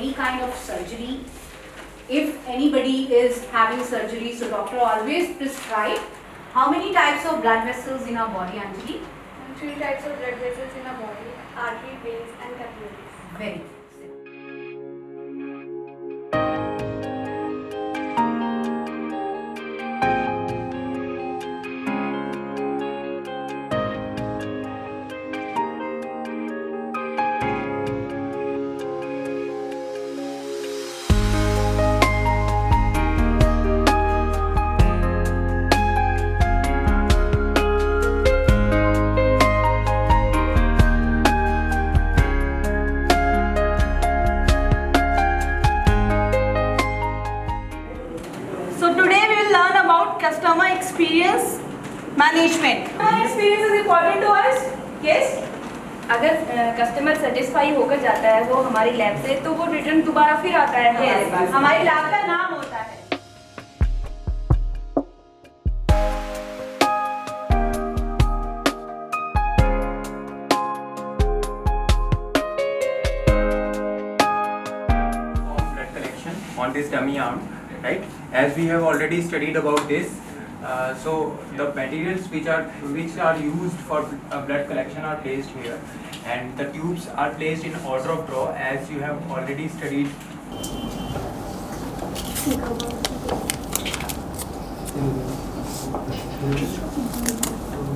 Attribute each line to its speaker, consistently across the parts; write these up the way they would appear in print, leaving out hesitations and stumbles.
Speaker 1: any kind of surgery. If anybody is having surgery, so doctor always prescribe. How many types of blood vessels in our body, Anjali?
Speaker 2: 3 types of blood vessels in our body: artery, veins and capillaries.
Speaker 1: Very good.
Speaker 3: Customer experience management. Customer experience is important to us. Yes.
Speaker 2: अगर customer satisfy होकर जाता है वो हमारी lab से, तो वो return दोबारा फिर आता है हमारे पास।
Speaker 3: हमारी लैब का नाम होता है।
Speaker 4: Blood collection on this dummy arm, right? As we have already studied about this, so the materials which are used for blood collection are placed here, and the tubes are placed in order of draw as you have already studied.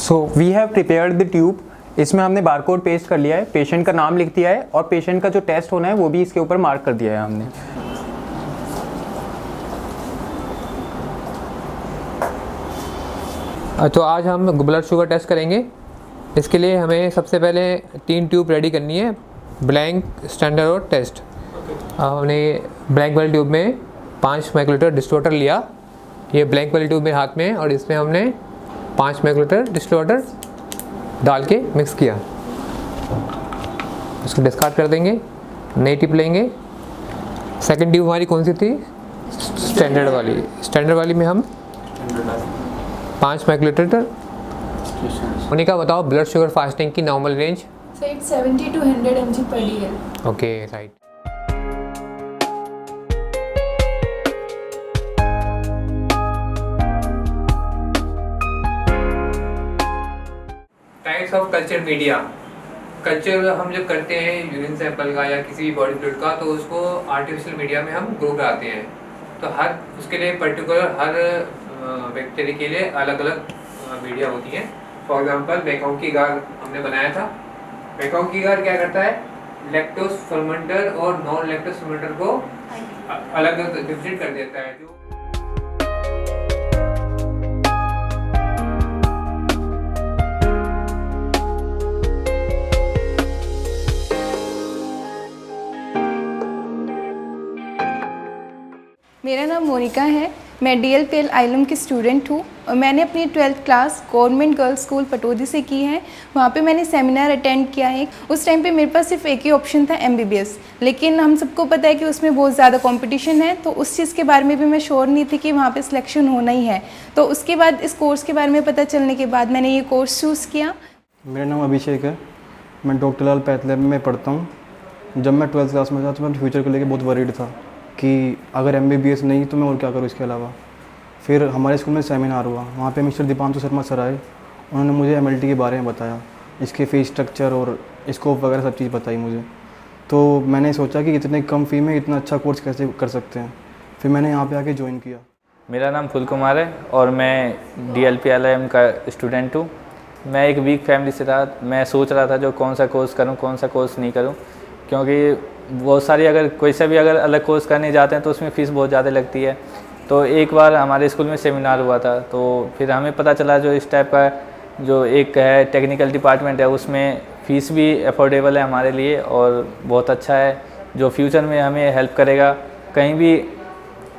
Speaker 4: So we have prepared the tube. इसमें हमने barcode paste कर लिया है, patient का नाम लिख दिया है और पेशेंट का जो टेस्ट होना है वो भी इसके ऊपर मार्क कर दिया है हमने।
Speaker 5: तो आज हम ब्लड शुगर टेस्ट करेंगे। इसके लिए हमें सबसे पहले 3 ट्यूब रेडी करनी है, ब्लैंक, स्टैंडर्ड और टेस्ट। हमने ब्लैंक वाली ट्यूब में 5 माइक्रोलीटर डिस्टोटर लिया, ये ब्लैंक वाली ट्यूब मेरे हाथ में है, और इसमें हमने 5 माइक्रोलीटर डिस्टोटर डाल के मिक्स किया। उसको डिस्कार्ड कर देंगे, नई टिप लेंगे। सेकंड ट्यूब हमारी कौन सी थी? स्टैंडर्ड वाली। स्टैंडर्ड वाली में हम 5 माइक्रोलीटर। मोनिका बताओ ब्लड शुगर फास्टिंग की normal range?
Speaker 2: So it's 70 to 100 mg per dl.
Speaker 5: Okay, right. Types of culture media. Culture हम जब करते हैं यूरिन सैंपल का या किसी भी बॉडी फ्लूइड का, तो उसको आर्टिफिशियल मीडिया में हम ग्रो कराते हैं। तो हर उसके लिए पर्टिकुलर हर बैक्टीरिया के लिए अलग अलग मीडिया होती है। फॉर एग्जांपल मैकाऊ की गार हमने बनाया था। मैकाऊ की गार क्या करता है? लैक्टोज फर्मेंटर और नॉन लैक्टोज फर्मेंटर को अलग डिफरेंट कर देता है। जो
Speaker 2: मेरा नाम मोनिका है, मैं DLPL आइलम की स्टूडेंट हूँ और मैंने अपनी 12th class government girls school Pataudi से की है। वहाँ पे मैंने सेमिनार अटेंड किया है। उस टाइम पे मेरे पास सिर्फ एक ही ऑप्शन था MBBS, लेकिन हम सबको पता है कि उसमें बहुत ज़्यादा कंपटीशन है, तो उस चीज़ के बारे में भी मैं श्योर नहीं थी कि वहाँ पे सिलेक्शन होना ही है। तो उसके बाद इस कोर्स के बारे में पता चलने के बाद मैंने ये कोर्स चूज़ किया।
Speaker 6: मेरा नाम अभिषेक है, मैं डॉक्टर लाल पैथ लैब में पढ़ता हूँ। जब मैं 12th क्लास में था तो मैं फ्यूचर को लेकर बहुत वरीड था कि अगर MBBS नहीं तो मैं और क्या करूँ इसके अलावा। फिर हमारे स्कूल में सेमिनार हुआ, वहाँ पे मिस्टर दीपांशु शर्मा सर आए, उन्होंने मुझे MLT के बारे में बताया, इसके फीस स्ट्रक्चर और स्कोप वगैरह सब चीज़ बताई मुझे। तो मैंने सोचा कि इतने कम फ़ी में इतना अच्छा कोर्स कैसे कर सकते हैं, फिर मैंने यहाँ पे आके ज्वाइन किया।
Speaker 7: मेरा नाम फुल कुमार है और मैं DLPL का स्टूडेंट हूँ। मैं एक वीक फैमिली से था, मैं सोच रहा था जो कौन सा कोर्स करूँ कौन सा कोर्स नहीं करूँ, क्योंकि बहुत सारी अगर कोई सा भी अगर अलग कोर्स करने जाते हैं तो उसमें फ़ीस बहुत ज़्यादा लगती है। तो एक बार हमारे स्कूल में सेमिनार हुआ था, तो फिर हमें पता चला जो इस टाइप का जो एक है टेक्निकल डिपार्टमेंट है, उसमें फ़ीस भी अफोर्डेबल है हमारे लिए और बहुत अच्छा है, जो फ्यूचर में हमें हेल्प करेगा। कहीं भी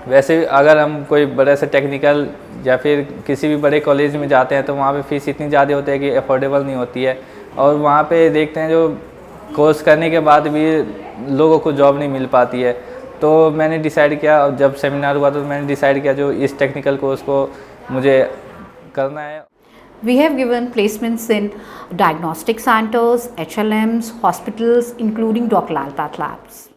Speaker 7: वैसे अगर हम कोई बड़े से टेक्निकल या फिर किसी भी बड़े कॉलेज में जाते हैं तो वहाँ पे फ़ीस इतनी ज़्यादा होती है कि अफोर्डेबल नहीं होती है, और वहाँ पे देखते हैं जो कोर्स करने के बाद भी लोगों को जॉब नहीं मिल पाती है। तो मैंने डिसाइड किया, और जब सेमिनार हुआ तो मैंने डिसाइड किया जो इस टेक्निकल कोर्स को मुझे करना है।
Speaker 1: We have given placements in diagnostic centers, HLMs, hospitals, including Dr. Lal Path Labs.